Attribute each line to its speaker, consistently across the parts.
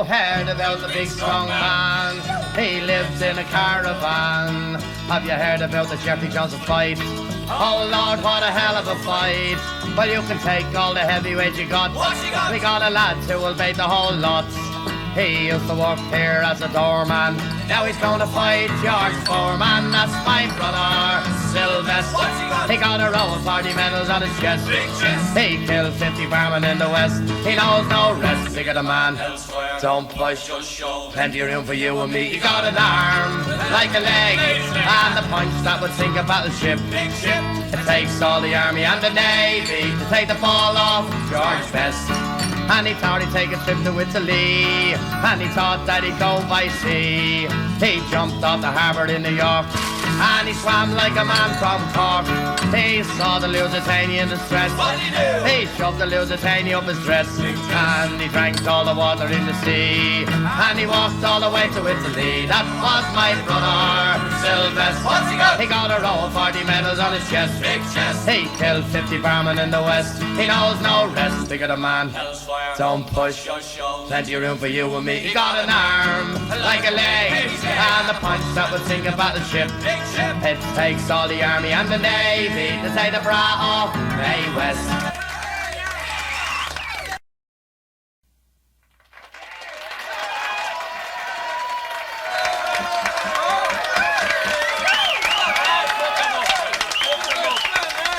Speaker 1: you heard about the big strong man? He lives in a caravan. Have you heard about the Jeffrey Johnson fight? Oh Lord, what a hell of a fight. Well, you can take all the heavyweights you got. We got a lad who will bait the whole lot. He used to work here as a doorman. Now he's going to fight George Foreman. That's my brother, Sylvester. He got a row of 40 medals on his chest. He killed 50 barmen in the West. He knows no rest. Bigger the man, don't push. Plenty of room for you and me. He got an arm like a leg, and a punch that would sink a battleship. It takes all the army and the navy to take the ball off George Best. And he thought he'd take a trip to Italy, and he thought that he'd go by sea. He jumped off the harbour in New York, and he swam like a man from Cork. He saw the Lusitania in distress. What'd he do? He shoved the Lusitania up his dress, and he drank all the water in the sea, and he walked all the way to Italy. That was my brother, Sylvester. What's he got? He got a row of 40 medals on his chest. Big chest. He killed 50 barmen in the West. He knows no rest. Bigger the man, don't push. Plenty of room for you and me. He got an arm like a leg, and a punch that would sink a battleship. It takes all the army and the navy to take the bra off May West.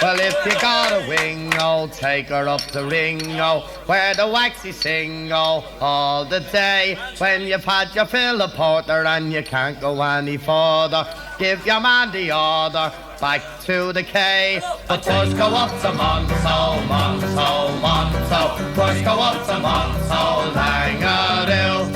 Speaker 1: Well, if you got a wing, oh, take her up the ring, oh, where the waxy sing, oh, all the day. When you've had your fill of porter and you can't go any further, give your man the order, back to the K. But push go up to Monso, Monso, Monso. Push go up to Monso, Langaroo.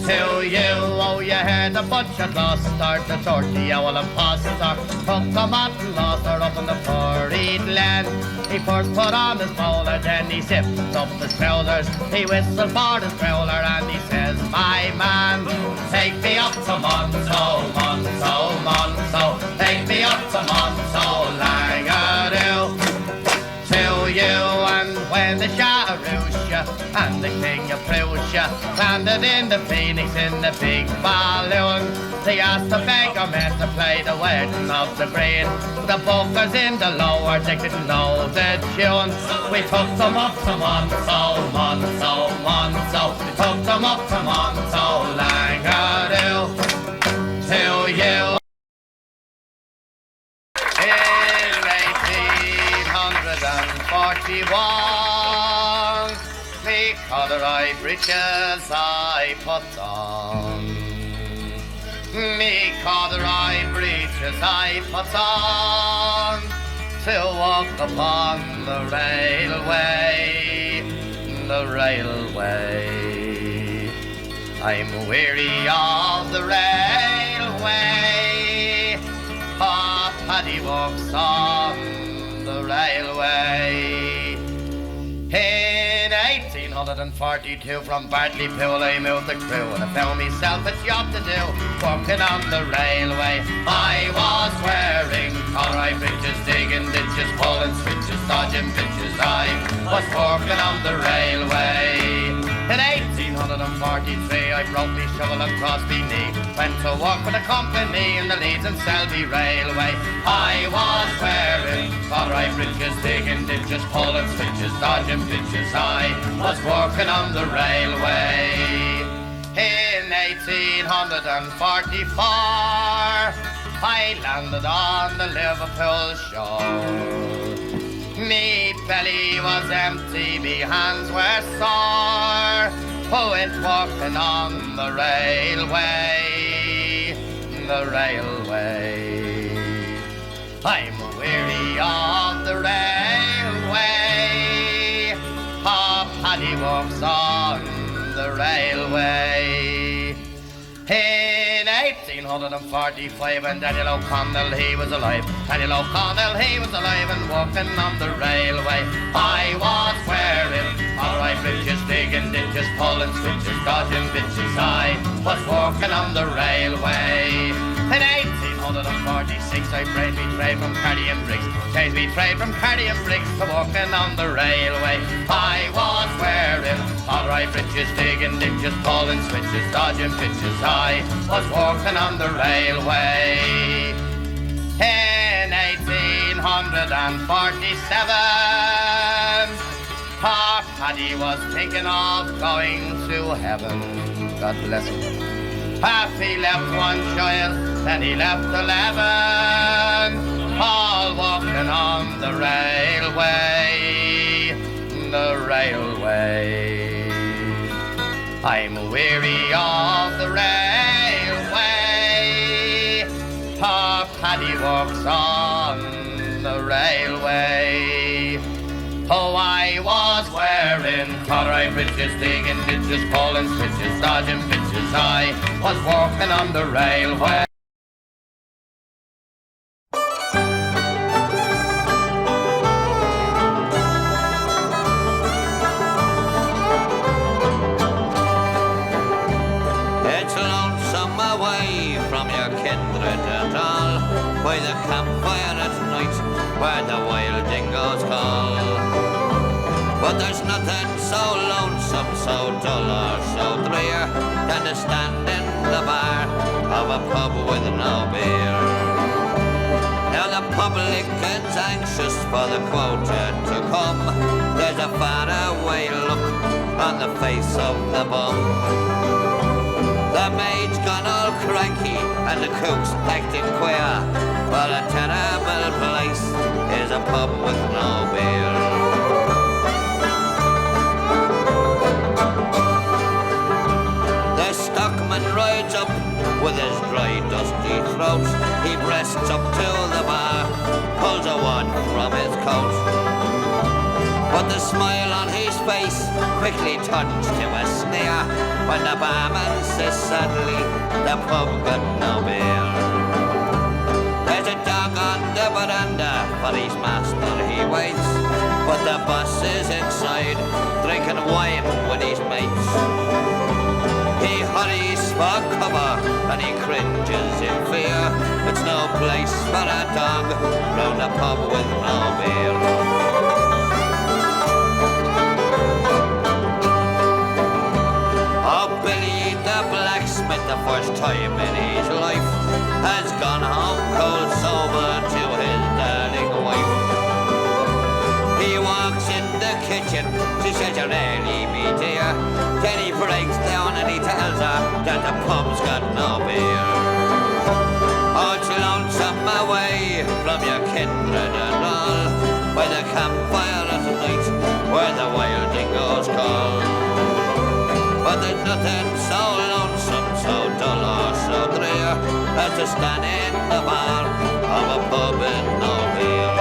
Speaker 1: To you, oh, you heard the butcher Gloucester, the turkey owl imposter, took the mutton loster up in the furry land. He first put on his bowler, then he zipped up his trousers. He whistled for his growler and he says, my man, take me up to Monso, Monso, Monso. Take me up to Monso, Langaroo. To you, and when the Shaharusha and the King of Prussia landed in the Phoenix in the big balloon, they asked the beggar men to play the wedding of the green. The bookers in the lower deck didn't know the tune. We took them up to Monso, Monso, Monso. We took them up to Monso, Langaroo. To you. 41, me corduroy breeches I put on. Me corduroy breeches I put on to walk upon the railway, the railway. I'm weary of the railway, oh, Paddy walks on the railway. In 1842 from Bartley Pool I moved the crew, and I found myself a job to do, working on the railway. I was wearing corduroy breeches, digging ditches, pulling switches, dodging bitches. I was working on the railway. In 1843 I broke me shovel across me knee, went to work for the company in the Leeds and Selby Railway. I was wearing corduroy breeches, digging ditches, pulling switches, dodging bitches. I was working on the railway. In 1844 I landed on the Liverpool shore. Me belly was empty, me hands were sore, poet walking on the railway, the railway. I'm weary of the railway, oh, Paddy walks on the railway. In 1845, and Daniel O'Connell, he was alive. Daniel O'Connell, he was alive and walking on the railway. I was wearing corduroy breeches, digging ditches, pulling switches, dodging bitches. I was walking on the railway. In 1845, 1846 I brained me trade from carrying bricks. Changed me trade from carrying bricks to working on the railway. I was wearing alright breeches, digging ditches, pulling switches, dodging pitches. I was working on the railway. In 1847, Poor Paddy was thinking of going to heaven. God bless him. Half he left one child, then he left 11, all walking on the railway, the railway. I'm weary of the railway. Poor Paddy walks on the railway. Oh, I was wearing corduroy breeches, digging ditches, pulling switches, dodging pitches. I was walking on the railway.
Speaker 2: It's lonesome away from your kindred and all, by the campfire at night, where the wild dingoes call. But there's nothing so lonesome, so dull or so drear, than to stand in the bar of a pub with no beer. Now the publican's anxious for the quota to come. There's a faraway look on the face of the bum. The maid's gone all cranky and the cook's acting queer. Well, a terrible place is a pub with no beer. The stockman rides up with his dry, dusty throat. He breasts up to the bar, pulls a wad from his coat. But the smile on his face quickly turns to a sneer when the barman says suddenly the pub got no beer. There's a dog on the veranda, for his master he waits, but the boss is inside drinking wine with his mates. He hurries for cover and he cringes in fear. It's no place for a dog round a pub with no beer. The first time in his life has gone home cold sober to his darling wife. He walks in the kitchen, she says, "You're early, me dear." Then he breaks down and he tells her that the pub's got no beer. Oh, it's lonesome away from your kindred and all, by the campfire at night where the wild dingoes call. But there's nothing so lonesome, so dull or so drear, as to stand in the bar of a pub with no beer.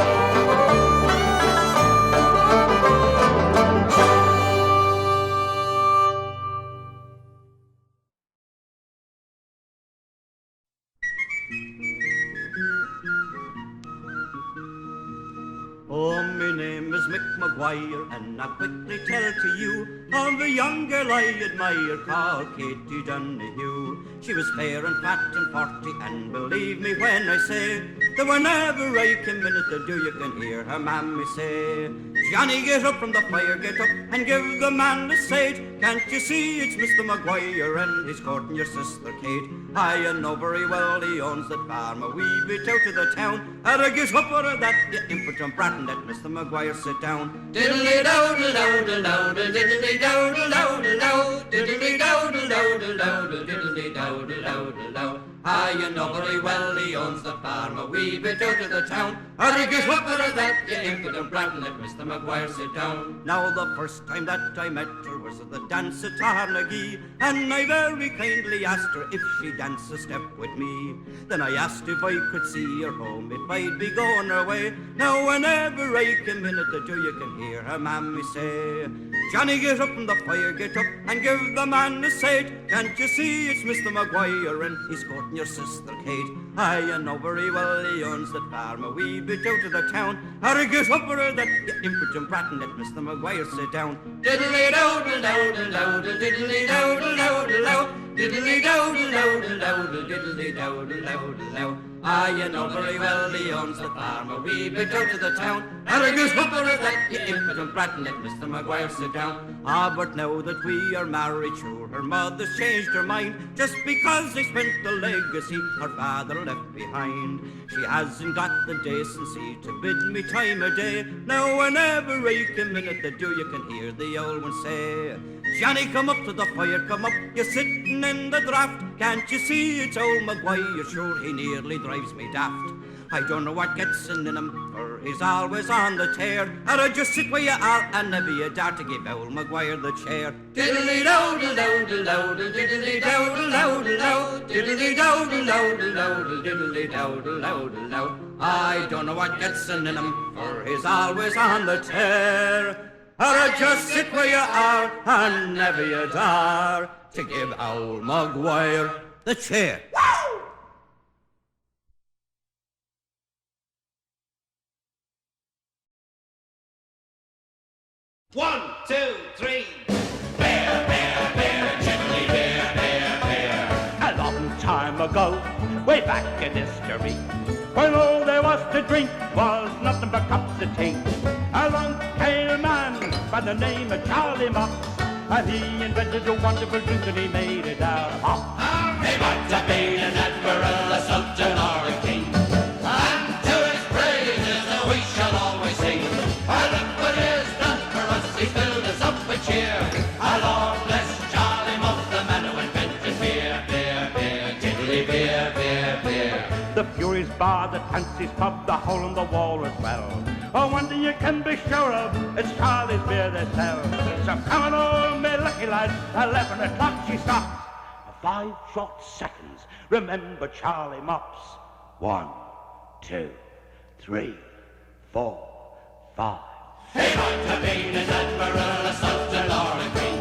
Speaker 3: Oh, my name is Mick Maguire, and I'll quickly tell to you of a young girl I admire called Katie Donahue. She was fair and fat and 40, and believe me when I say that whenever I come in at the door you can hear her mammy say, "Johnny, get up from the fire, get up and give the man a sage. Can't you see it's Mr. Maguire and he's courting your sister Kate? I know very well he owns that farm a wee bit out of the town. I'd get up out of that, you impotent brat, and let Mr. Maguire sit down." Diddly-dowdle-dowdle-dowdle, diddly-dowdle-dowdle-dow, diddly-dowdle-dowdle-dowdle, diddly-dowdle-dowdle-dow. Ah, you know very well he owns the farm a wee bit out of the town. I'd get up out of that, you impotent brat, and let Mr. Maguire sit down. Now the first time that I met her was at the dance at Tarnagee, and I very kindly asked her if she'd dance a step with me. Then I asked if I could see her home, if I'd be going her way. Now whenever I come in at the door you can hear her mammy say, "Johnny, get up from the fire, get up and give the man a sage. Can't you see it's Mr. Maguire and he's courting your sister Kate? I know very well he owns that farm a wee bit out of the town. I'd get up out of that, you impotent brat, and let Mr. Maguire sit down." Diddly-dowdle-dowdle-dowdle, diddly-dowdle-dowdle-dow, Diddly-dow-diddle-dow-diddle-dow, diddly-dow-diddle-dow-diddle-dow. Ah, you know very well he owns the farm a wee bit out of the town. And a goose whopper is that, you impudent brat, and let Mr. Maguire sit down. Ah, but now that we are married, sure, her mother's changed her mind, just because they spent the legacy her father left behind. She hasn't got the decency to bid me time of day. Now whenever I come in at the door, you can hear the old one say, Johnny, come up to the fire, come up, you're sitting in the draught. Can't you see it's old Maguire? Sure, he nearly drives me daft. I don't know what gets in him, for he's always on the tear. And I just sit where you are, and never you dare to give old Maguire the chair. Diddly-dow-diddle-dow-diddle-dow, diddly-dow-diddle-dow-diddle-dow, diddly-dow-diddle-dow-diddle-dow, diddly-dow-diddle-dow-diddle-dow. I don't know what gets in him, for he's always on the tear. Or just sit where you are, and never you dare to give old Maguire the chair. Woo!
Speaker 1: 1, 2, 3.
Speaker 4: Bear, bear, bear, gently bear, bear, bear. A long time ago, way back in history, when all there was to drink was nothing but cups of tea, along came a man by the name of Charlie Mops, and he invented a wonderful drink and he made it out of hop. He might have been an admiral, a sultan, or a king, and to his praises we shall always sing. Look what he has done for us, he's filled us up with cheer. Lord bless Charlie Mops, the man who invented beer, beer, beer, tiddly beer, beer, beer. The Furies bar, the Fancy's pub, the hole in the wall as well. Oh, one thing you can be sure of, it's Charlie's beer they sell. So come on, me lucky lads, 11 o'clock she stops. 5 short seconds, remember Charlie Mops. 1, 2, 3, 4, 5. He might have been an admiral, a sultan, or a king,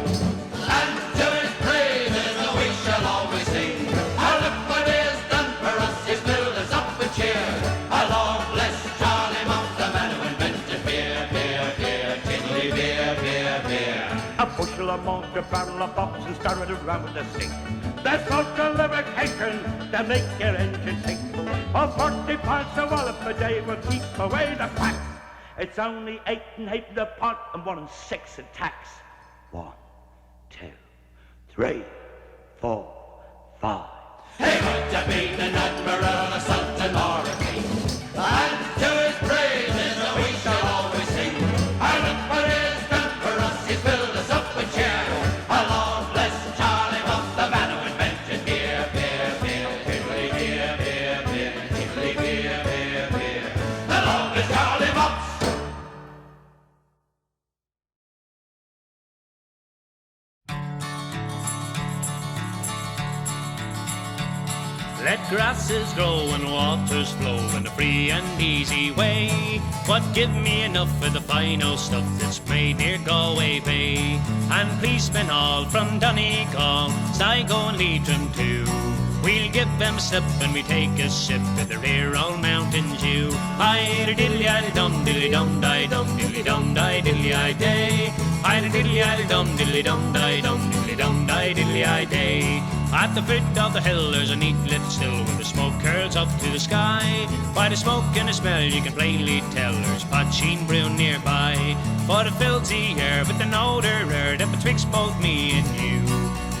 Speaker 4: and to his praises we shall always sing. Look what he has done for us, he's filled us up with cheer. Lord bless Charlie Mops, the man who invented beer, beer, beer, tiddly beer, beer, beer. A bushel of malt, a barrel of hops, and started around with a sink. That's not a lubrication to make your engine sink. 40 pints of wallop a day will keep away the cracks. It's only 8 and 8 the pot and 1 and 6 in tax. 1, 2, 3, 4, 5. He might have been an admiral, a sultan, or a king, and to his praises we shall always sing. Look what he has done for us, he's filled us up with cheer. Lord bless Charlie Mops, the man who invented beer, beer, beer, tiddly beer, beer, beer, tiddly beer, beer, beer. Lord bless Charlie Mops.
Speaker 5: Let grasses grow and waters flow in a free and easy way. But give me enough of the fine old stuff that's made near Galway Bay. And policemen all from Donegal, Sligo and Leitrim too. We'll give them a slip and we take a sip of the rare old Mountain Dew. Hi-da-diddly-i-dum, diddly-dum, di-dum, diddly-dum, di-diddly-i-day. Hi-da-diddly-i-dum, diddly-dum, di-dum, diddly-dum, di-diddly-i-day. At the foot of the hill there's a neat little still where the smoke curls up to the sky. By the smoke and the smell you can plainly tell there's poteen brewing nearby. For it fills the air with an odour rare that betwixt both me and you.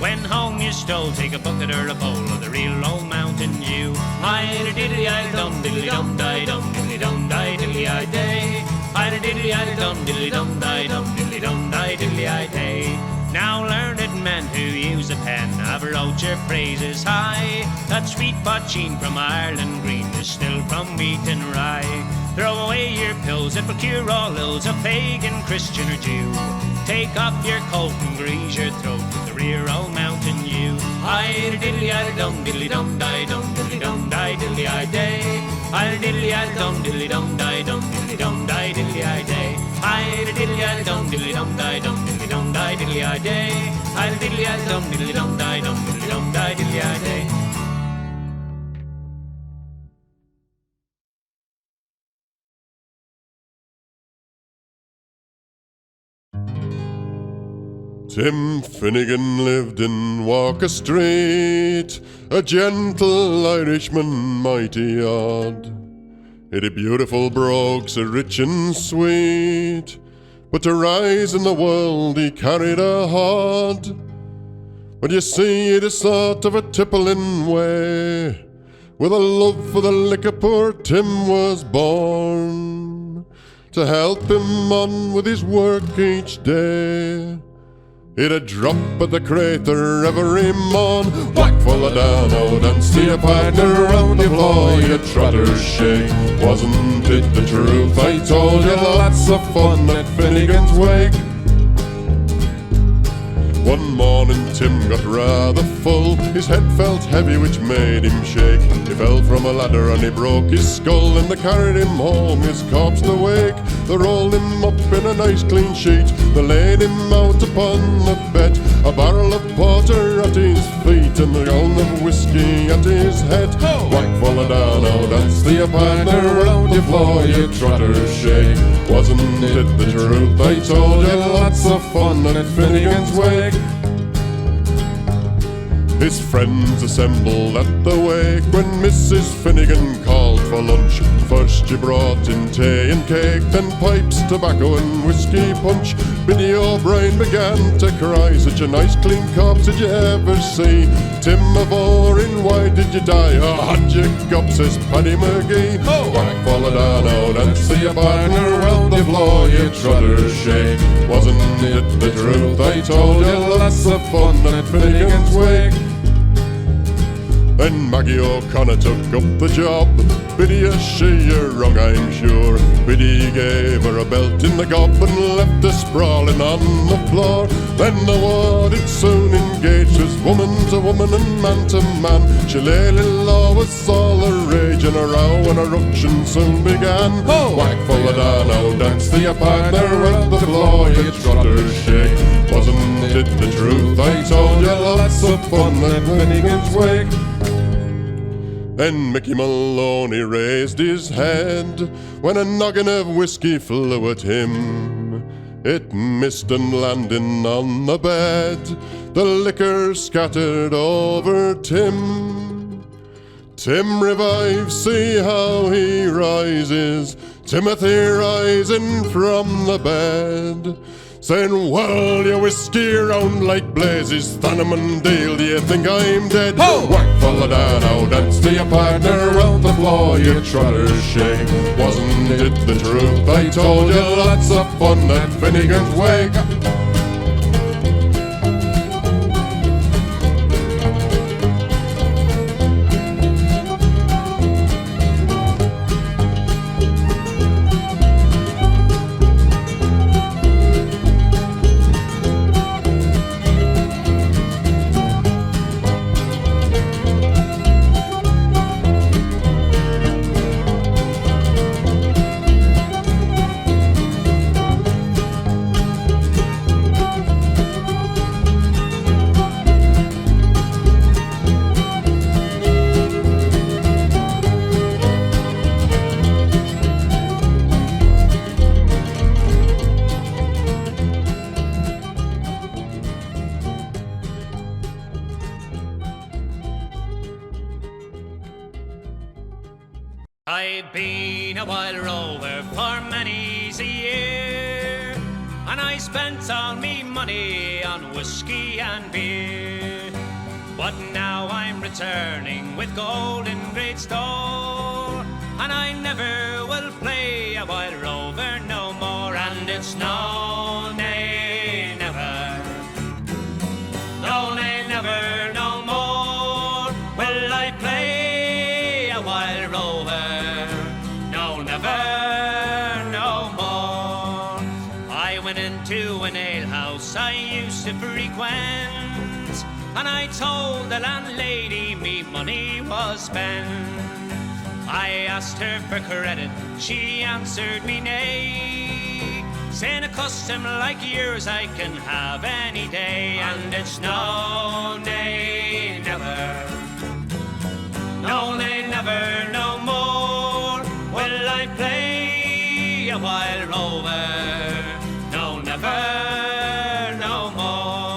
Speaker 5: When home you stole, take a bucket or a bowl of the real old Mountain Dew. Hi-da-diddly-i-dum, diddly-dum, di-dum, diddly-dum, di-diddly-i-day. Hi-da-diddly-i-dum, diddly-dum, di-dum, diddly-dum, di-diddly-i-day. Now learned men who use the pen have wrote your praises high. That sweet poteen from Ireland green is still from wheat and rye. Throw away your pills, it will cure all ills of pagan, Christian or Jew. Take off your coat and grease your throat with the rear old Mountain Dew. Hi-da-diddly-i-dum, diddly-dum, di-dum, diddly-dum, di-diddly-i-day. Hi-da-diddly-i-dum, diddly-dum, di-dum, diddly-dum, di-diddly-i-day. Hi-da-diddly-i-dum, diddly-dum, di-dum, diddly-dum, di-diddly-i-day. Hi-da-diddly-i-dum, diddly-dum, di-dum, diddly-dum, di-diddly-i-day.
Speaker 6: Tim Finnegan lived in Walker Street, a gentle Irishman, mighty odd. He'd a beautiful brogue, so rich and sweet, but to rise in the world he carried a hod. But you see, he'd a sort of a tippling way, with a love for the liquor poor Tim was born, to help him on with his work each day. He'd a drop at the crater every morn, whack full of down, oh, dance to your partner round the floor, you trotters shake. Wasn't it the truth I told you? Lots of fun at Finnegan's wake. One morning Tim got rather full, his head felt heavy which made him shake. He fell from a ladder and he broke his skull, and they carried him home, his corpse to wake. They rolled him up in a nice clean sheet, they laid him out upon the bed, a barrel of porter at his feet and a gallon of whiskey at his head. Whack full of down, oh, dance to your partner round the floor, you trotters shake. Wasn't it the truth I told you? Lots of fun at Finnegan's wake. His friends assembled at the wake when Mrs. Finnegan called for lunch. First she brought in tea and cake, then pipes, tobacco and whiskey punch. Biddy O'Brien began to cry, such a nice clean corpse did you ever see? Tim Avorin, why did you die? Oh, hot Jacob, says Paddy McGee. Whack full of down, oh, dance to your partner round the floor, you trotters shake. Wasn't it the truth I told you? Lots of fun at Finnegan's wake. Then Maggie O'Connor took up the job. Biddy, you're wrong, I'm sure. Biddy gave her a belt in the gob and left her sprawling on the floor. Then the war it soon engaged as woman to woman and man to man. Shillelagh law was all the rage, and a row and a ruction soon began. Whack full of down, oh, dance to your partner around the floor, you trotters shake. Wasn't it the truth I told you? Lots of fun at Finnegan's wake. Then Mickey Maloney raised his head when a noggin of whiskey flew at him. It missed and landing on the bed, the liquor scattered over Tim. Tim revives, see how he rises, Timothy rising from the bed, saying, well, you whiskey round like blazes, Thanum and Dale, do you think I'm dead? Whack full of down, oh, dance to your partner round the floor, you trotters shake. Wasn't it the truth I told you? Lots of fun at Finnegan's wake.
Speaker 5: I've been a wild rover for many's a year, and I spent all me money on whiskey and beer. But now I'm returning with gold in great store, and I never will play a wild rover no more. And it's no, nay, never, no, nay, never, no more will I play a wild rover. No, never, no more. I went into an alehouse I used to frequent, and I told the landlady me money was spent. I asked her for credit, she answered me nay, saying a custom like yours I can have any day. And it's no, nay, never, no, nay, never, no more will I play a wild rover. No, never, no more.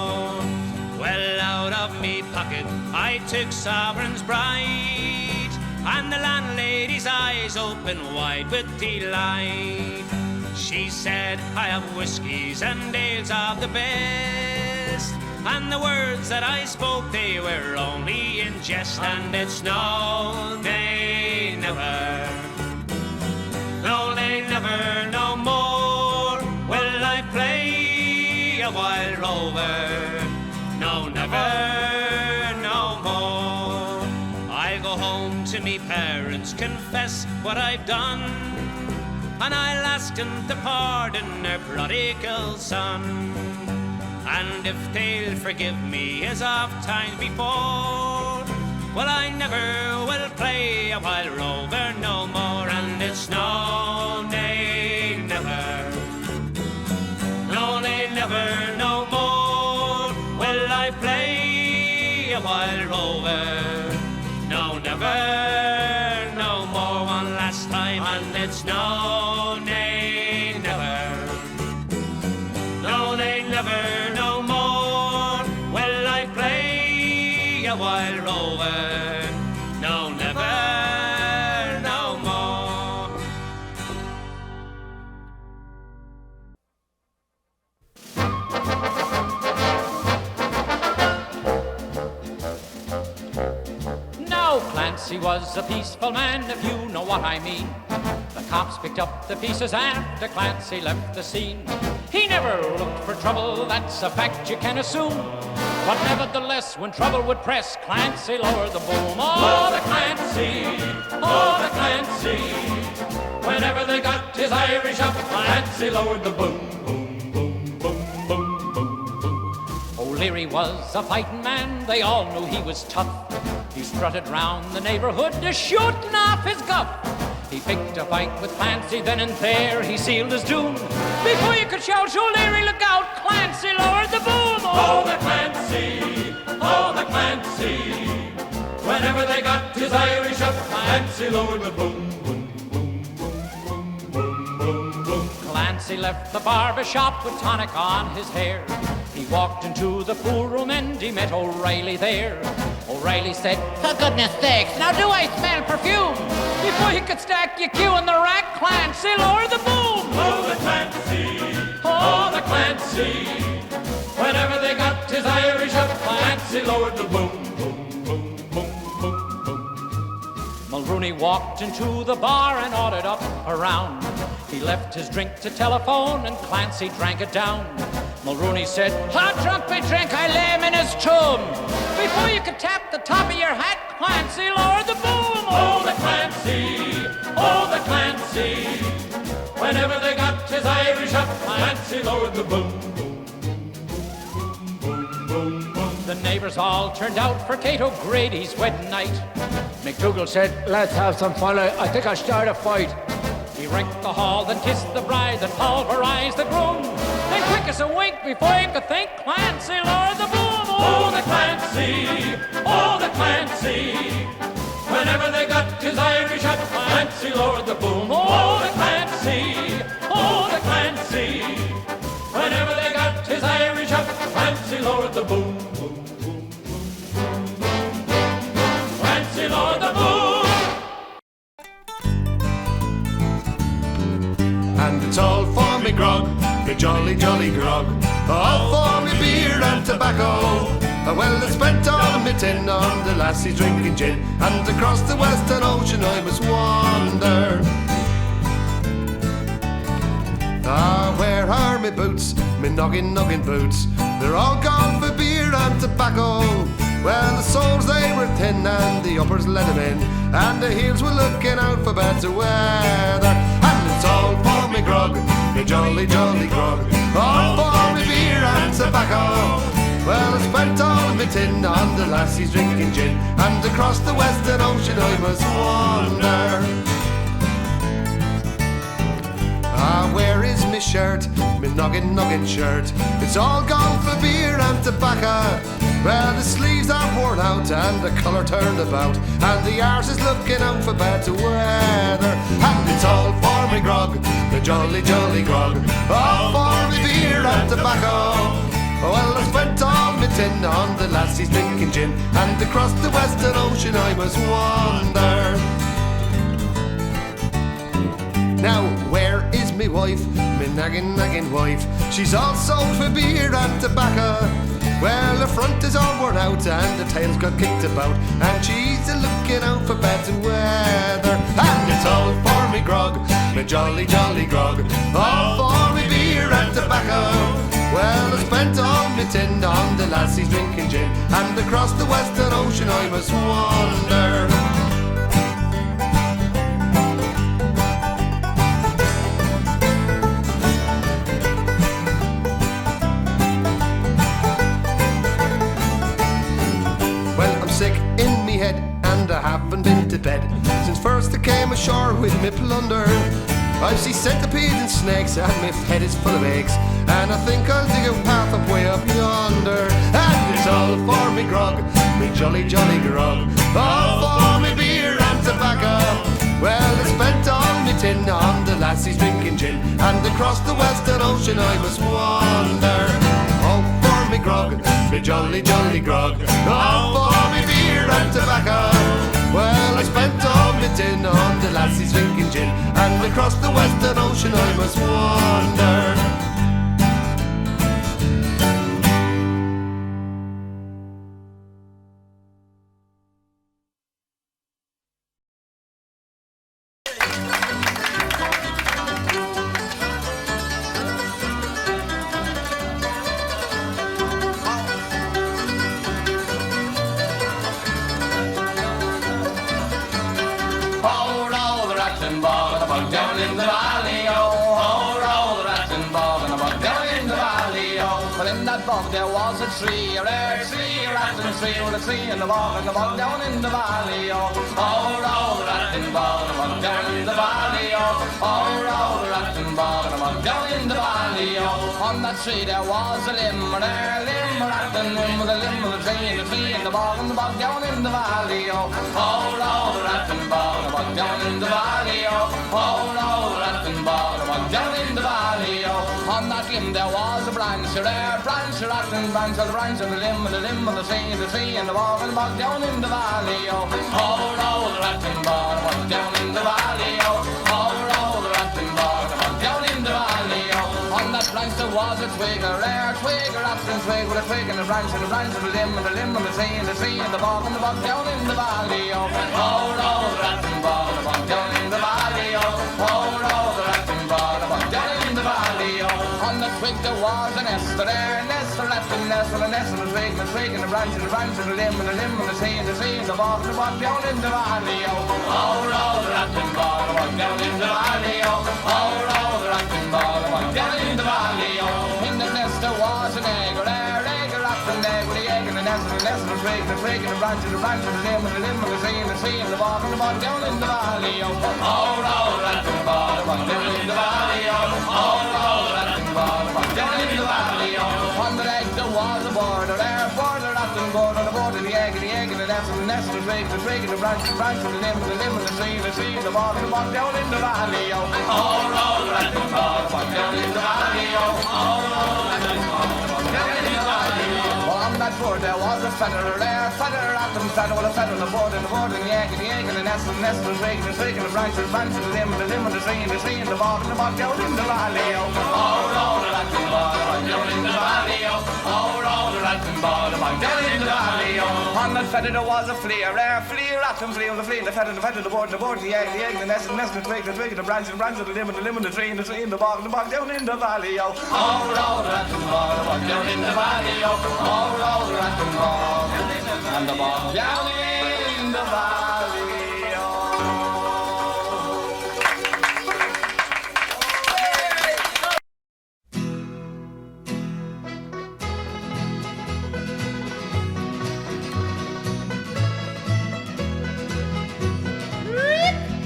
Speaker 5: basket I took sovereigns bright, and the landlady's eyes opened wide with delight. She said, I have whiskies and ales of the best, and the words that I spoke, they were only in jest. And it's no, nay, never, no, nay, never, no more will I play a wild rover. No, never, no more. I'll go home to me parents, confess what I've done, and I'll ask them to pardon their prodigal son. And if they'll forgive me as oft times before, well, I never will play a wild rover no more. And it's no, nay, never, no, nay, never, no more will I play a wild rover. No, never, no more. One last time, and it's no, nay, never, no, nay, never, no more will I play a wild rover. No, never, no more.
Speaker 7: Now Clancy was a peaceful man, if you know what I mean. The cops picked up the pieces after Clancy left the scene. He never looked for trouble, that's a fact you can assume. But nevertheless, when trouble would press, Clancy lowered the boom. Oh, the Clancy, oh, the Clancy. Whenever they got his Irish up, Clancy lowered the boom, boom, boom, boom, boom, boom, boom. O'Leary was a fighting man, they all knew he was tough. He strutted round the neighborhood, shooting off his guff. He picked a fight with Clancy, then and there he sealed his doom. Before you could shout, O'Leary, look out, Clancy lowered the boom. Oh, the Clancy, oh, the Clancy. Whenever they got his Irish up, Clancy lowered the boom, boom, boom, boom, boom, boom, boom, boom. Clancy left the barber shop with tonic on his hair. He walked into the pool room and he met O'Reilly there. O'Reilly said, for goodness sakes, now do I smell perfume? Before he could stack your cue in the rack, Clancy lowered the boom. Oh, the Clancy, oh, the Clancy. Whenever they got his Irish up, Clancy lowered the boom, boom, boom, boom, boom, boom. Mulrooney walked into the bar and ordered up a round. He left his drink to telephone and Clancy drank it down. Mulrooney said, hot drunk me drink, I lay him in his tomb. Before you could tap the top of your hat, Clancy lowered the boom. Oh, the Clancy, oh, the Clancy. Whenever they got his Irish up, Clancy lowered the boom, boom, boom, boom, boom, boom. The neighbors all turned out for Kate O'Grady's wedding night. McDougall said, let's have some fun, I think I'll start a fight. He wrecked the hall, then kissed the bride, then pulverized the groom. Then quick as a wink, before you could think, Clancy lowered the boom. Oh, the Clancy, oh, the Clancy. Whenever they got his Irish up, Clancy lowered the boom. Oh, the Clancy, oh, the Clancy. Whenever they got his Irish up, Clancy lowered the boom. Boom, boom, boom, boom, boom, boom. Clancy lowered the boom.
Speaker 6: And it's all for me grog, me jolly, jolly grog. All for me beer and tobacco. Well, I spent all of me tin on the lassies drinking gin, and across the Western Ocean I must wander. Ah, where are me boots, me noggin, noggin boots? They're all gone for beer and tobacco. Well, the soles they were thin and the uppers let them in, and the heels were looking out for better weather. And it's all for me grog, me jolly, jolly grog. All for me beer and tobacco. Well, I spent all of me tin on the lassies drinking gin, and across the Western Ocean I must wander. Ah, where is me shirt, me noggin, noggin shirt? It's all gone for beer and tobacco. Well, the sleeves are worn out and the colour turned about, and the arse is looking out for better weather. And it's all for me grog, the jolly, jolly grog. All for me beer and tobacco. Well, I spent all me tin on the lassie's drinking gin, and across the western ocean I must wander. Now, where is me wife, me nagging wife? She's all sold for beer and tobacco. Well, the front is all worn out and the tail's got kicked about, and she's a-looking out for better weather. And it's all for me grog, me jolly grog, all for me beer and tobacco. Well, I spent all me tin on the lassie's drinking gin, and across the western ocean I must wander. Sick in me head and I haven't been to bed since first I came ashore with me plunder. I've seen centipedes and snakes and my head is full of aches, and I think I'll dig a path up way up yonder. And it's all for me grog, me jolly grog, all for me beer and tobacco. Well, I spent all me tin on the lassie's drinking gin, and across the western ocean I must wander. Oh, for me grog, me jolly grog, all for me beer and tobacco. Well, I spent all my tin on the lassie's drinking gin, and across the western ocean I must wander.
Speaker 1: Down in the valley, oh, roll the rat and bog and a bug down in the valley, oh. Well, in that bog there was a tree, a rare tree, a rat and tree, with a tree in the bog down in the valley, oh. Oh, roll the rat and bog and a bug down in the valley, oh. Oh, roll the rat and bog and a bug down in the valley, oh. On that tree there was a limb, a rat and limb with a limb of the tree in the bog down in the valley, oh. Oh, roll the rat and bog and a bug down in the valley, oh. Oh, roll the rat and bog and a bug down in the valley, oh. On that limb there was a branch, a rare branch, a rat and branch of the branch of the limb of the tree in the bog down in the valley, oh. Oh, roll the rat and bog and a bug down in the valley, oh. Oh, roll the rat and bog and a bug down in the valley, oh. On that branch there was a twig, a rare twig, a rat and twig with a twig and a branch of the limb of the tree in the bog down in the valley, oh. Oh, roll the rat and bog and a bug down in the valley, oh. Oh, roll the rat and bog and a bug down in the valley, oh. On the twig there was a nest, a rare nest, a rat and nest, and a nest of the twig and a branch of the limb of the tree in the bog down in the valley, oh. Oh, roll the rat and bog and a bug down in the valley, oh. Oh, roll the rat and bog and a bug down in the valley, oh. In the nest there was an egg, a rare egg, a rat and egg with the egg and the nest of the twig and a branch of the limb of the tree in the bog down in the valley, oh. Oh, roll the rat and bog and a bug down in the valley, oh. Oh, roll the rat and bog and a bug down in the valley, oh. On the egg there was a bird, a rare bird, a rat and bird on the board of the egg and the nest of the twig and the branch of the limb of the tree in the bog down in the valley, oh. Oh, roll the rat and bog and a bug down in the valley, oh. Oh, roll the rat and bog and a bug down in the valley, oh. On that board there was a feather, a rare feather, a rat and feather with a feather on the board and the egg and the nest of the twig and the branch of the limb of the tree in the bog down in the valley, oh. Oh, roll the rat and bog and a bug down in the valley, oh. Oh, roll the rat and bog and a bug down in the valley, oh. On that feather there was a flea, a rare flea, a rat and flea, the flea, the feather, the board, the egg, the nest of the twig and the branch of the limb of the tree in the bog down in the valley, oh. Oh, roll the rat and bog and a bug down in the valley, oh. Oh, roll the rat and bog and a bug down in the valley, oh.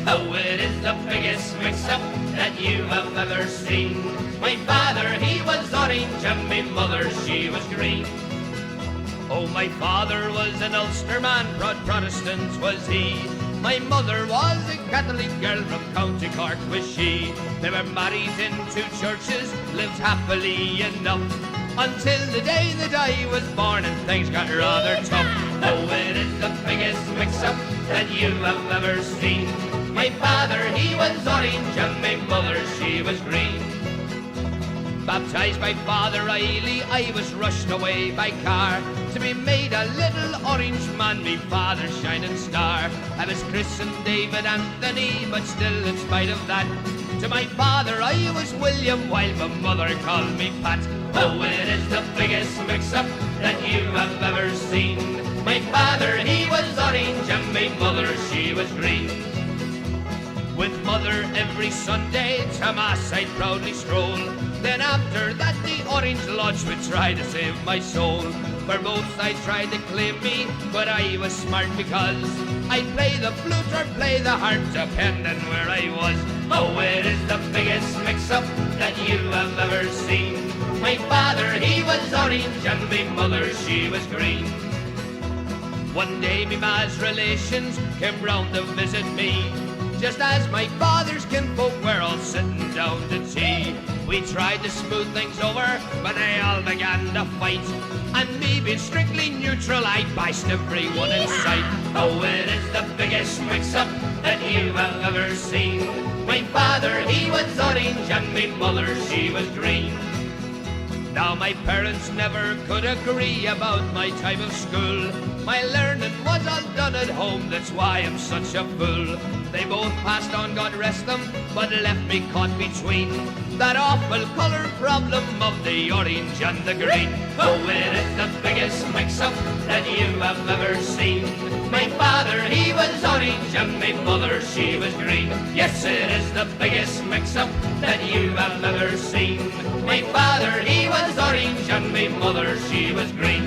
Speaker 5: Oh, it is the biggest mix-up that you have ever seen. My father, he was orange, and my mother, she was green. Oh, my father was an Ulsterman, broad Protestant was he. My mother was a Catholic girl from County Cork was she. They were married in two churches, lived happily enough.
Speaker 1: until the day that I was born and things got rather tough. Oh, it is the biggest mix-up that you have ever seen. My father, he was orange and my mother, she was green. Baptized by Father Riley, I was rushed away by car to be made a little orange man, me father's shining star. I was christened David Anthony, but still in spite of that, to my father I was William, while my mother called me Pat. Oh, it is the biggest mix-up that you have ever seen. My father, he was orange and my mother, she was green. With mother every Sunday to mass I'd proudly stroll. Then after that the Orange Lodge would try to save my soul. For both sides tried to claim me, but I was smart because I'd play the flute or play the harp, depending where I was. Oh, it is the biggest mix-up that you have ever seen. My father, he was orange and my mother, she was green. One day me ma's relations came round to visit me, just as my father's kinfolk were all sitting down to tea. We tried to smooth things over, but they all began to fight. And me being strictly neutral, I bashed everyone in sight. Oh, it is the biggest mix-up that you have ever seen. My father, he was orange, and my mother, she was green. Now my parents never could agree about my time of school. My learning was all done at home, that's why I'm such a fool. They both passed on, God rest them, but left me caught between that awful colour problem of the orange and the green. Oh, it is the biggest mix-up that you have ever seen. My father, he was orange, and my mother, she was green. Yes, it is the biggest mix-up that you have ever seen. My father, he was orange, and my mother, she was green.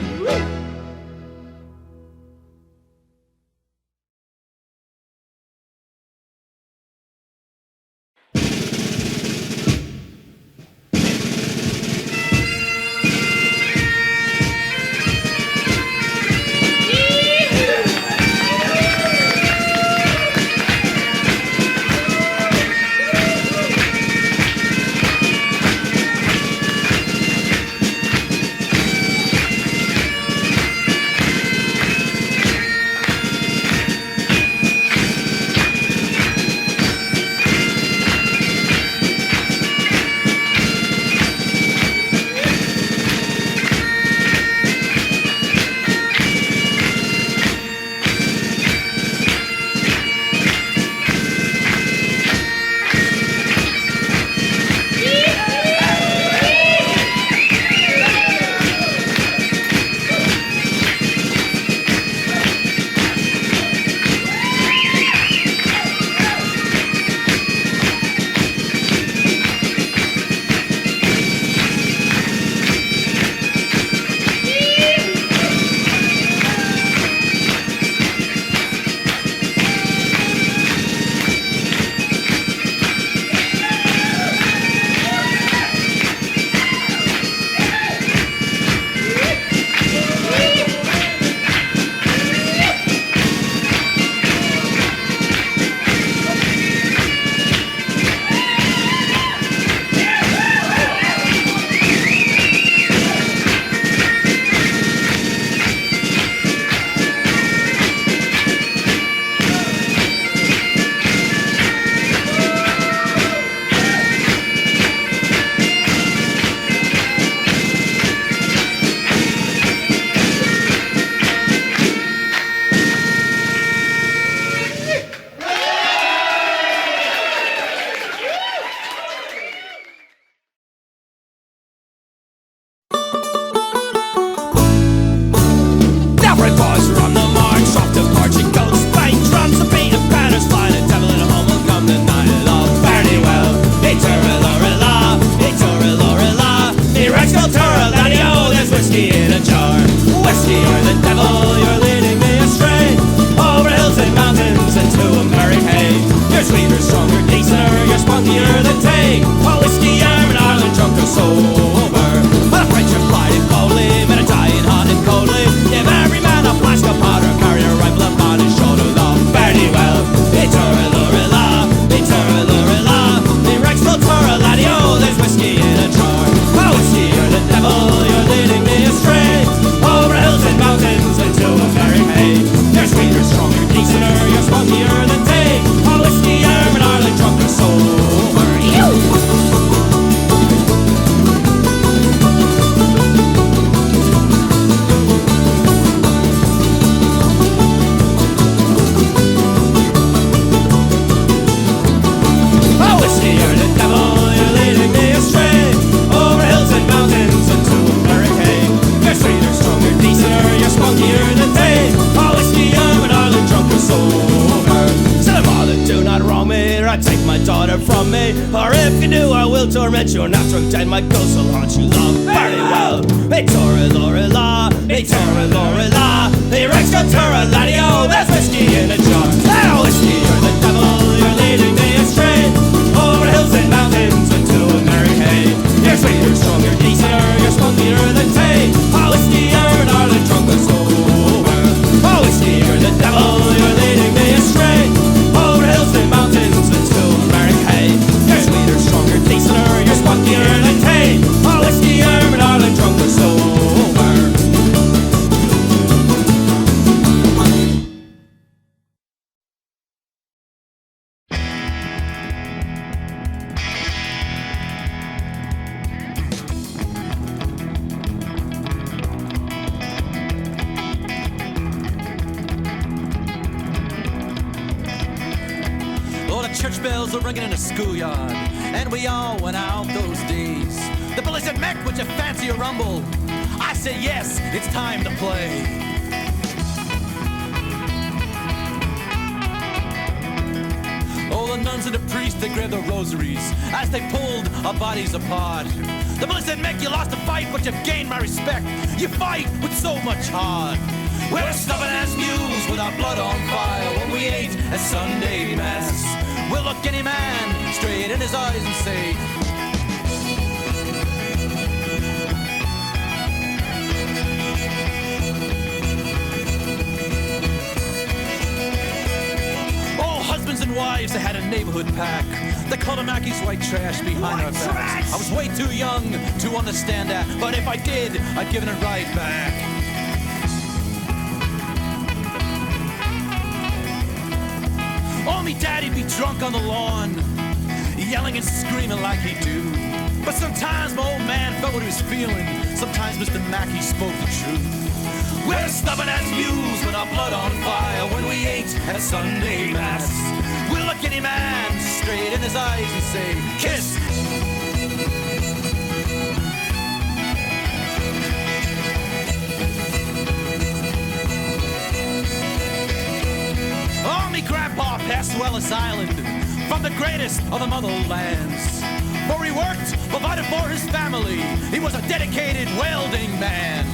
Speaker 8: water from me, or if you do, I will torment you. Not drunk, I might go so haunt you love very well. Hey, Tori, Lori, la, hey, Tori, Lori, la, hey, Rex, Tura, Ladio, there's whiskey in a jar. Oh, whiskey, you're the devil, you're leading me astray, over hills and mountains into a merry hay. You're sweeter, stronger, decenter, you're smokier than tay. Oh, whiskey, you're an Ireland drunk and sober. Oh, whiskey, you're the devil, you're leading me astray, over hills and mountains into a merry hay. You're sweeter, stronger, decenter, you're smokier than tay. Oh, whiskey, you're an Ireland drunk and sober.
Speaker 9: Church bells are ringing in a schoolyard, and we all went out those days. The bully said, Mick, would you fancy a rumble? I said, yes, it's time to play. Oh, the nuns and the priests, they grabbed their rosaries as they pulled our bodies apart. The bully said, Mick, you lost a fight, but you've gained my respect. You fight with so much heart. We're stubborn-ass mules with our blood on fire when we ate at Sunday Mass. We'll look any man straight in his eyes and say, oh, husbands and wives, they had a neighborhood pack. They called them Mackey's white trash behind our backs. I was way too young to understand that, but if I did, I'd given it right back. Oh, me daddy'd be drunk on the lawn, yelling and screaming like he do. But sometimes my old man felt what he was feeling. Sometimes Mr. Mackey spoke the truth. We're stubborn as mules with our blood on fire when we ate at Sunday Mass. We'll look any man straight in his eyes and say, kiss. Oh, me grandpa passed to Ellis Island from the greatest of the motherlands. For he worked, provided for his family. He was a dedicated welding man.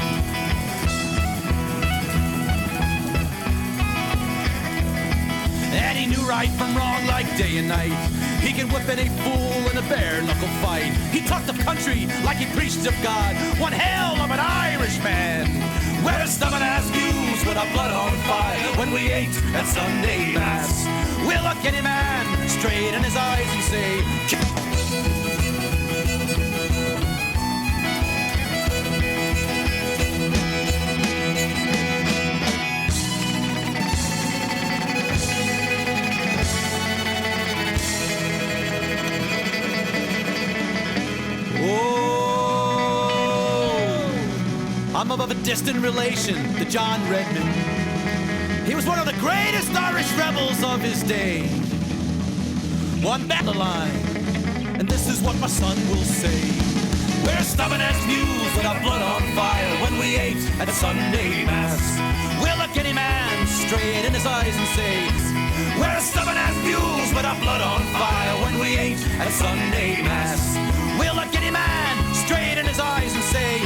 Speaker 9: And he knew right from wrong like day and night. He can whip any fool in a bare-knuckle fight. He talked of country like he preached of God. One hell of an Irishman. We're stubborn-ass mules with our blood on fire when we ate at Sunday Mass. We'll look any man straight in his eyes and say, I'm of a distant relation to John Redmond. He was one of the greatest Irish rebels of his day. One back the line, and this is what my son will say. We're stubborn as mules with our blood on fire when we ate at Sunday Mass. We'll look any man straight in his eyes and say, we're stubborn as mules with our blood on fire when we ate at Sunday Mass. We'll look any man straight in his eyes and say,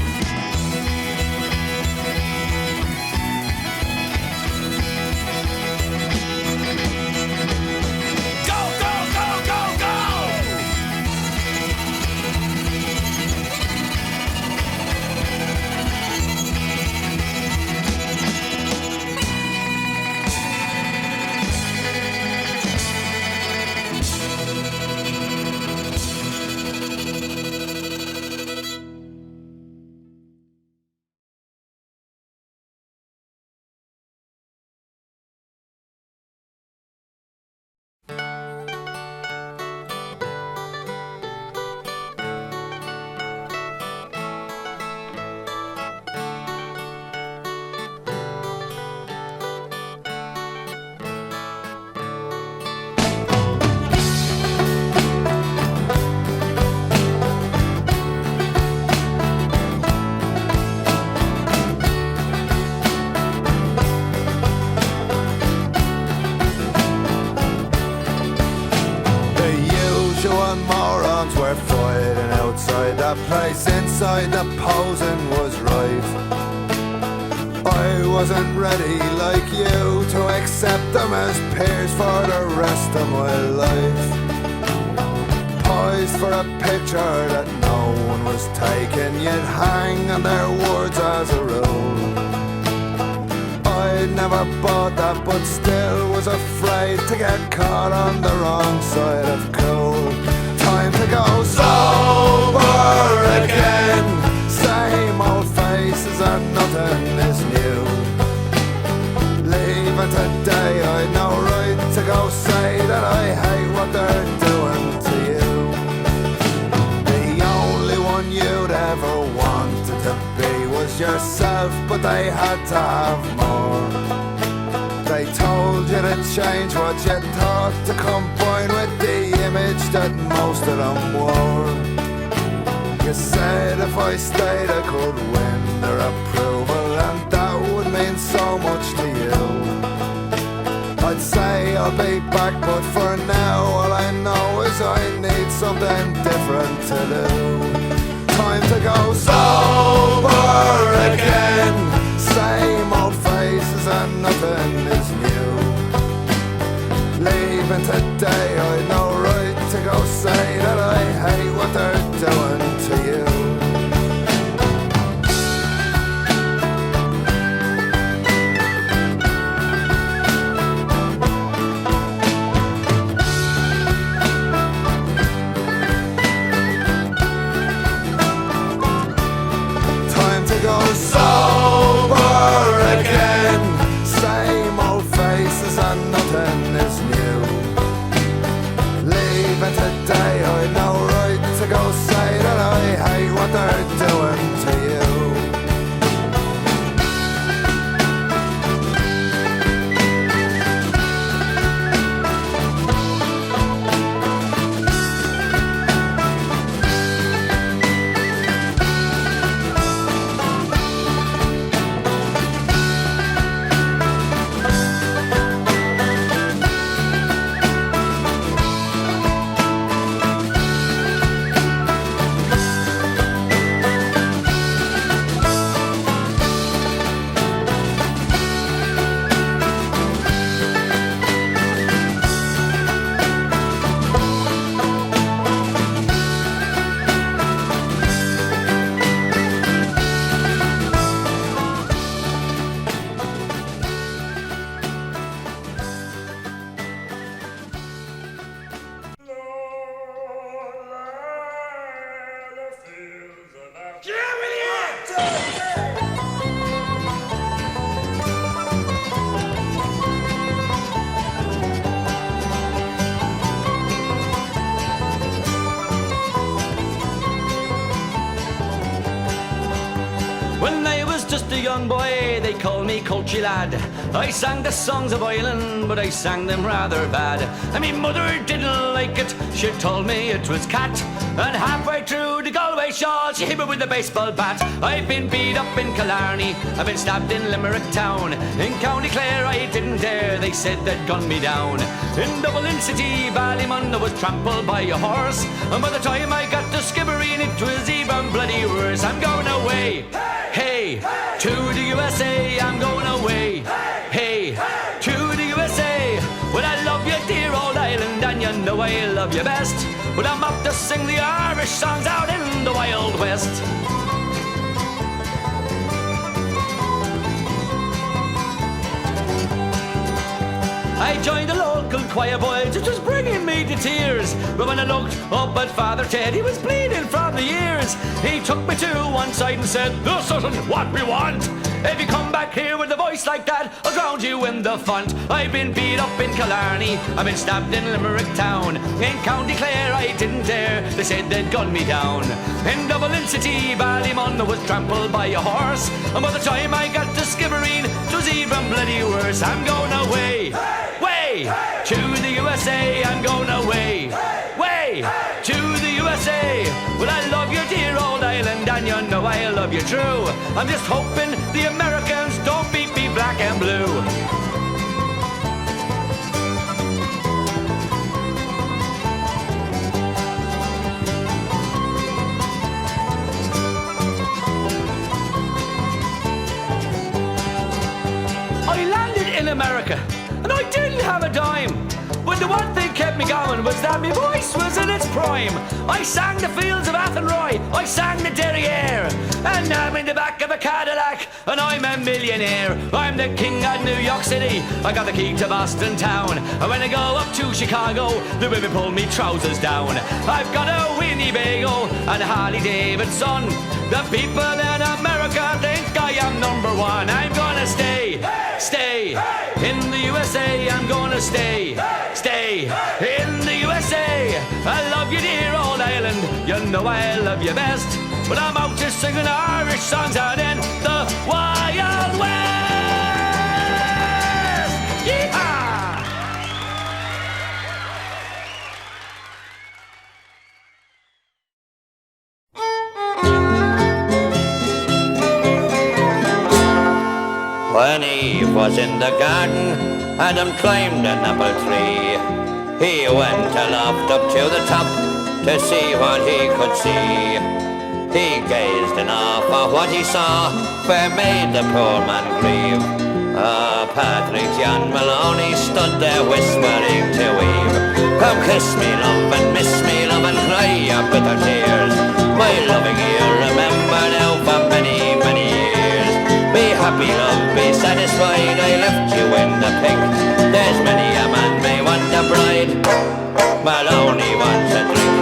Speaker 10: that place inside the posing was right. I wasn't ready like you to accept them as peers for the rest of my life. Poised for a picture that no one was taking, you'd hang on their words as a rule. I'd never bought that, but still was afraid to get caught on the wrong side of cool. Time to go sober again. Same old faces and nothing is new. Leaving today, I'd no right to go say that I hate what they're doing to you. The only one you'd ever wanted to be was yourself, but they had to have more. They told you to change what you thought to combine with the image that most of them wore. You said if I stayed I could win their approval, and that would mean so much to you. I'd say I'll be back, but for now all I know is I need something different to do. Time to go sober again. Same old faces and nothing is new. Leaving today, I'd no right to go say that I hate what they're doing to you. Time to go sober again. Same old faces and nothing is new. Leaving today, I'd no right to go say that I hate what they're doing to you.
Speaker 8: When I was just a young boy, they called me Coachy Lad. I sang the songs of Ireland, but I sang them rather bad. And me mother didn't like it, she told me it was cat. And halfway through the Galway shawl, she hit me with a baseball bat. I've been beat up in Killarney, I've been stabbed in Limerick town. In County Clare I didn't dare, they said they'd gun me down. In Dublin City, Ballymun, I was trampled by a horse. And by the time I got to Skibbereen, it was even bloody worse. I'm going away, hey, to the USA, I'm going away, hey, to the USA. Well, I love you, dear old Ireland, and you know I love you best. But I'm up to sing the Irish songs out in the Wild West. I joined a local choir boys, it was bringing me to tears. But when I looked up at Father Ted, he was bleeding from the ears. He took me to one side and said, "This isn't what we want. If you come back here with a voice like that, I'll drown you in the font." I've been beat up in Killarney, I've been stabbed in Limerick town. In County Clare I didn't dare, they said they'd gun me down. In Dublin City, Ballymun, I was trampled by a horse. And by the time I got to Skibbereen, it was even bloody worse. I'm going away, way, to the USA, I'm going away, way, to the USA. Well, I love your dear old Ireland, and you know I love you true. I'm just hoping the Americans don't beat me black and blue.
Speaker 11: I landed in America, and I didn't have a dime. But the one thing kept me going was that my voice was in its prime. I sang the fields of Athenry, I sang the Derriere, and now I'm in the back of a Cadillac, and I'm a millionaire. I'm the king of New York City, I got the key to Boston town, and when I go up to Chicago, the women pull me trousers down. I've got a Winnebago and a Harley Davidson. The people in America think I am number one. I'm gonna stay in the USA. I'm gonna stay in the USA. I love you, dear old Ireland. You know I love you best. But I'm out just singing Irish songs out in the Wild West. Yeehaw!
Speaker 2: When Eve was in the garden, Adam climbed an apple tree. He went aloft up to the top to see what he could see. He gazed in awe for what he saw, fair made the poor man grieve. Patrick John Maloney stood there whispering to Eve, come kiss me, love, and miss me, love, and cry your bitter tears. My loving you'll remember now for many, many years. Be happy, love, be satisfied, I left you in the pink. There's many a man may want a bride, Maloney wants a drink.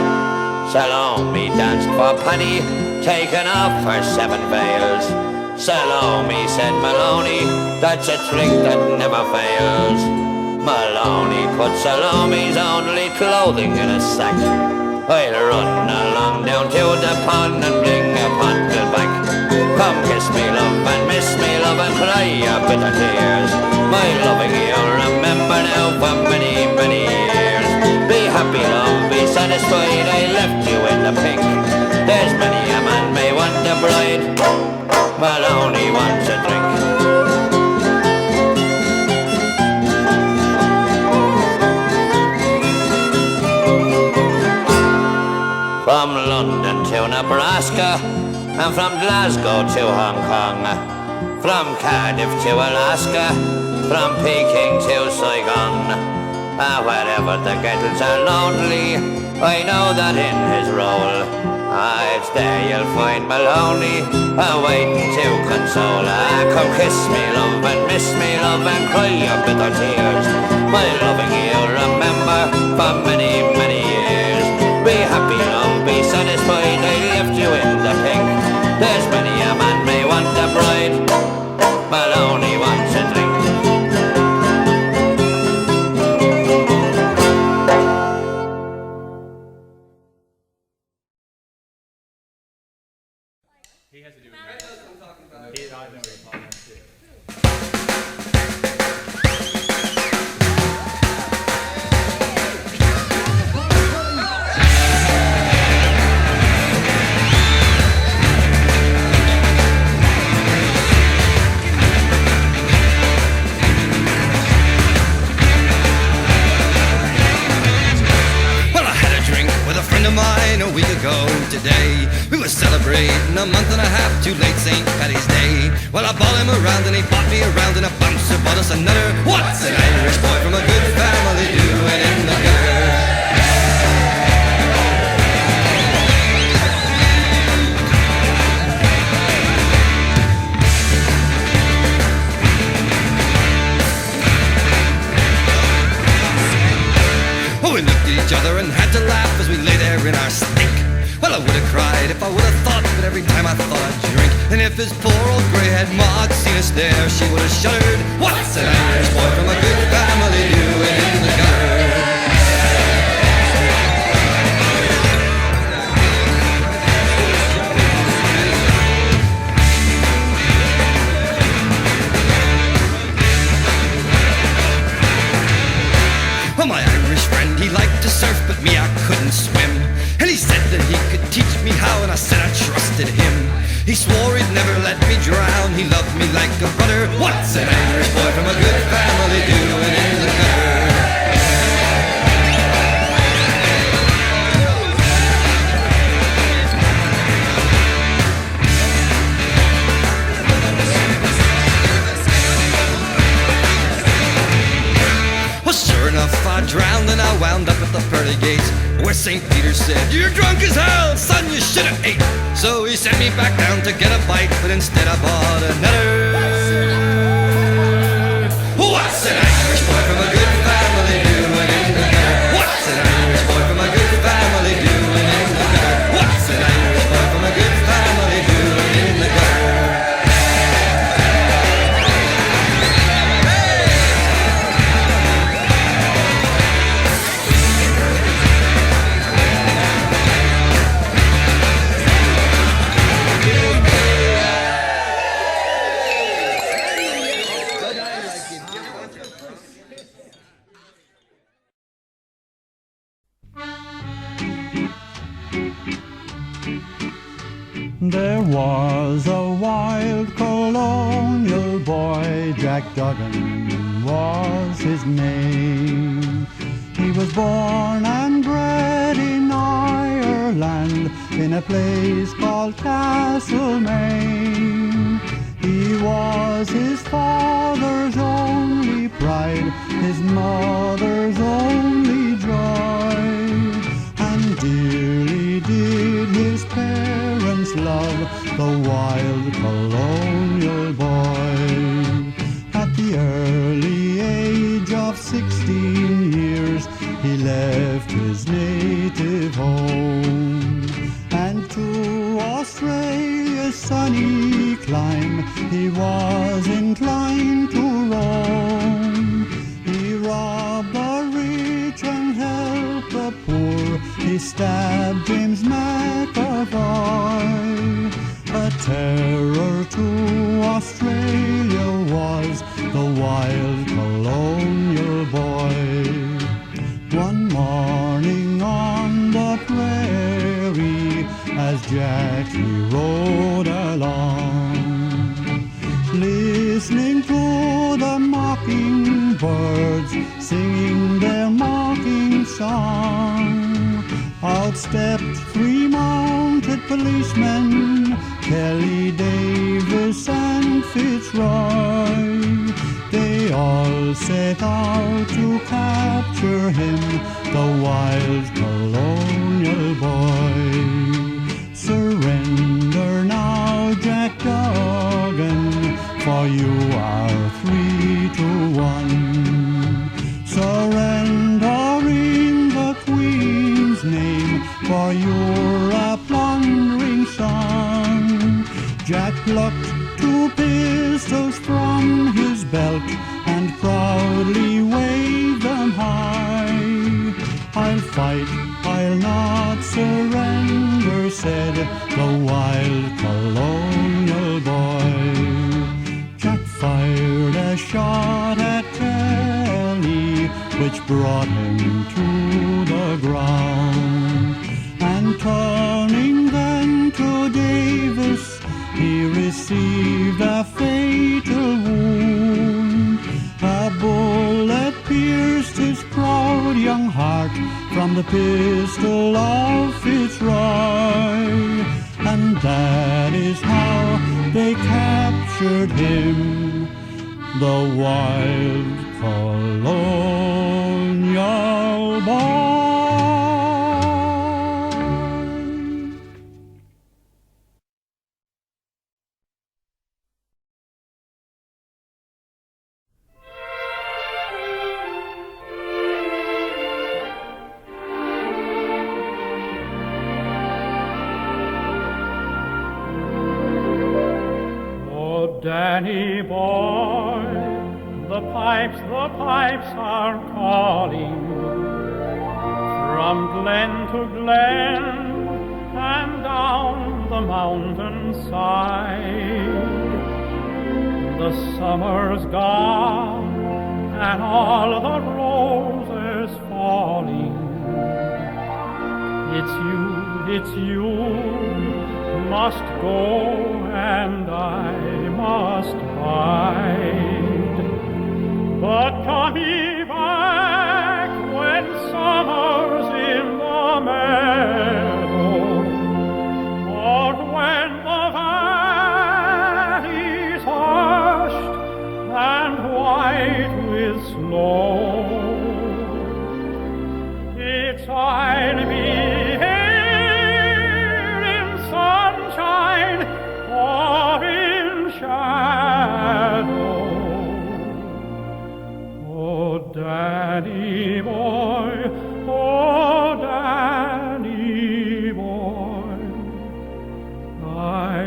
Speaker 2: Salome danced for Paddy, taken off her 7 veils. Salome, said Maloney, that's a trick that never fails. Maloney put Salome's only clothing in a sack. I'll run along down to the pond and bring a bottle back. Come kiss me, love, and miss me, love, and cry your bitter tears. My loving you'll remember now for many, many years. Be happy, love, be satisfied, I left you in the pink. There's many a man may want a bride, Maloney wants a drink. From London to Nebraska, and from Glasgow to Hong Kong, from Cardiff to Alaska, from Peking to Saigon. Wherever the kettles are lonely, I know that in his role, it's there you'll find Maloney, waiting to console. Come kiss me, love, and miss me, love, and cry your bitter tears. My loving you'll remember for many, many years. Be happy, love, be satisfied, I left you in the pink. There's many a man may want a bride, Maloney wants a drink.
Speaker 5: He has to do it. He I know he apologized too.
Speaker 12: Mine a week ago today. We were celebrating a month and a half too late St. Paddy's Day. Well, I bought him around and he bought me around, and a bouncer bought us another. What's an Irish boy from a good family doing in the gutter? We looked at each other and had to laugh as we lay there in our stink. Well, I would have cried if I would have thought, but every time I thought I'd drink. And if his poor old grey-head ma had seen us there, she would have shuddered. What's an Irish boy from a good family doing in the gutter? Well, my Irish friend, he liked to surf, but me, I couldn't swim. And he said that he could teach me how, and I said I trusted him. He swore he'd never let me drown, he loved me like a brother. What's an Irish boy from a good family doing in the gutter? Well, sure enough, I drowned and I wound up at the pearly gates, where St. Peter said, "You're drunk as hell, son, you should have ate." So he sent me back down to get a bite, but instead I bought another. What's an Irish boy from a good family doing in the gutter? What's an Irish boy from a good family doing in the gutter? What's an Irish boy from a good family doing in the gutter?
Speaker 13: There was a wild colonial boy, Jack Duggan was his name. He was born and bred in Ireland, in a place called Castlemaine. He was his father's only pride, his mother's only joy, and dearly did his parents love the wild colonial boy. At the early age of 16 years, he left his native home, and to Australia's sunny clime he was inclined to roam. He robbed the rich and helped the poor, he stabbed James McAvoy. A terror to Australia was the wild colonial boy. One morning on the prairie, as Jack he rode along, listening to the mockingbirds singing their mocking song, out stepped 3 mounted policemen, Kelly, Davis, and Fitzroy. They all set out to capture him, the wild colonial boy. Surrender now, Jack Duggan, for you are 3 to 1. Surrender in the Queen's name, for you're a plundering son. Jack plucked 2 pistols from his belt and proudly waved them high. I'll fight, I'll not surrender, said the wild colonial boy. Jack fired a shot at Kelly, which brought him to the ground, and turning then to Davis, he received a fatal wound. A bullet pierced his proud young heart from the pistol of Fitzroy, and that is how they captured him, the wild colonial boy.
Speaker 14: Danny boy, the pipes are calling from glen to glen and down the mountainside. The summer's gone and all the roses falling. It's you must go and I must hide. But come ye back when summer's in the meadow, or when the valley's hushed and white with snow. Danny boy, oh, Danny boy, I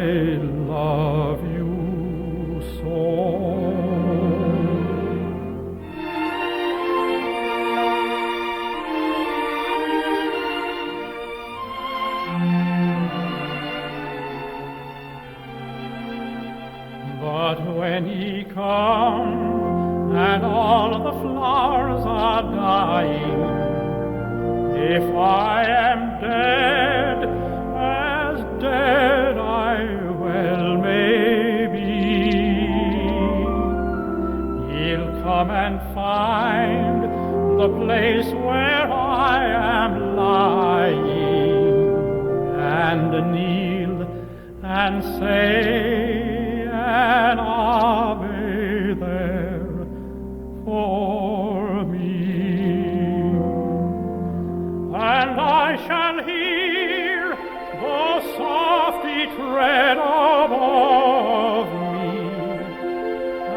Speaker 14: love you so. But when he comes and all the flowers are dying, if I am dead, as dead I well may be, he'll come and find the place where I am lying, and kneel and say an Ave there for me, and I shall hear the softy tread above me,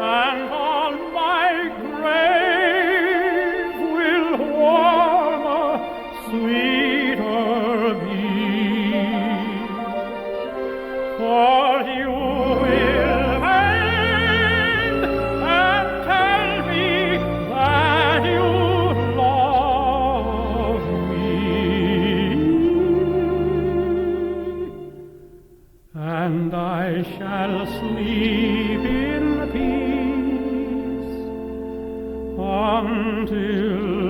Speaker 14: and on my grave will warmer, sweeter be, for you will end and tell me that you love me, and I shall sleep in peace until